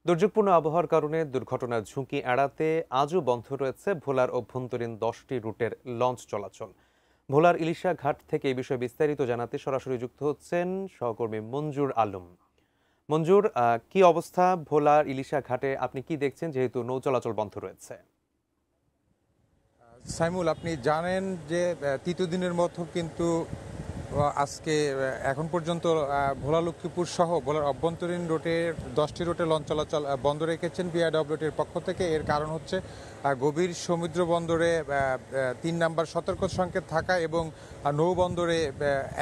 দুর্যোগপূর্ণ আবহাওয়ার কারণে দুর্ঘটনার ঝুঁকি এড়াতে আজও বন্ধ রয়েছে ভোলার অভ্যন্তরীণ 10টি রুটের লঞ্চ চলাচল। ভোলার ইলিশা ঘাট থেকে এই বিষয়ে বিস্তারিত জানাতে সরাসরি যুক্ত হচ্ছেন সহকর্মী মঞ্জুর আলম। মঞ্জুর, কি অবস্থা ভোলার ইলিশা ঘাটে? আপনি কি দেখছেন যেহেতু নৌ চলাচল বন্ধ রয়েছে? সাইমুল, আপনি জানেন যে তৃতীয় দিনের মতো কিন্তু আজকে এখন পর্যন্ত ভোলা লক্ষ্মীপুর সহ ভোলার অভ্যন্তরীণ রুটের 10টি রুটে লঞ্চ চলাচল বন্ধ রেখেছেন বিআরডব্লিউটির পক্ষ থেকে। এর কারণ হচ্ছে গভীর সমুদ্র বন্দরে 3 নম্বর সতর্ক সংকেত থাকা এবং নৌবন্দরে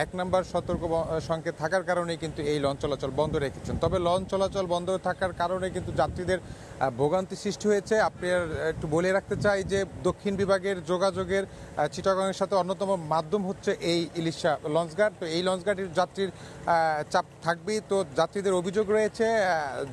1 নম্বর সতর্ক সংকেত থাকার কারণে কিন্তু এই লঞ্চ চলাচল বন্ধ রেখেছেন। তবে লঞ্চ চলাচল বন্ধ থাকার কারণে কিন্তু যাত্রীদের ভোগান্তি সৃষ্টি হয়েছে। আপনার একটু বলে রাখতে চাই যে দক্ষিণ বিভাগের যোগাযোগের চিটাগংয়ের সাথে অন্যতম মাধ্যম হচ্ছে এই ইলিশা লঞ্চঘাট। তো এই লঞ্চঘাটের যাত্রীর চাপ থাকবেই। তো যাত্রীদের অভিযোগ রয়েছে,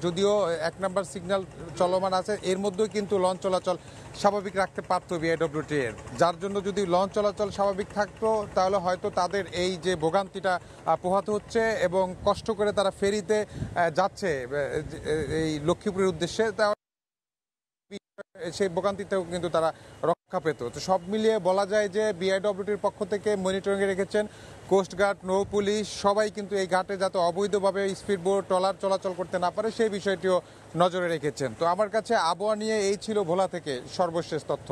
যদিও 1 নম্বর সিগন্যাল চলমান আছে, এর মধ্যেও কিন্তু লঞ্চ চলাচল স্বাভাবিক রাখতে পারত বিআইডব্লিউটি এর, যার জন্য যদি লঞ্চ চলাচল স্বাভাবিক থাকতো তাহলে হয়তো তাদের এই যে ভোগান্তিটা পোহাতে হচ্ছে এবং কষ্ট করে তারা ফেরিতে যাচ্ছে এই লক্ষ্মীপুরের উদ্দেশ্যে, সেই ভোগান্তিতেও কিন্তু তারা রক্ষা পেত। তো সব মিলিয়ে বলা যায় যে বিআইডব্লিউটির পক্ষ থেকে মনিটরিংয়ে রেখেছেন কোস্টগার্ড, নৌ পুলিশ, সবাই কিন্তু এই ঘাটে যাতে অবৈধভাবে স্পিডবোট ট্রলার চলাচল করতে না পারে সেই বিষয়টিও নজরে রেখেছেন। তো আমার কাছে আবহাওয়া নিয়ে এই ছিল ভোলা থেকে সর্বশেষ তথ্য।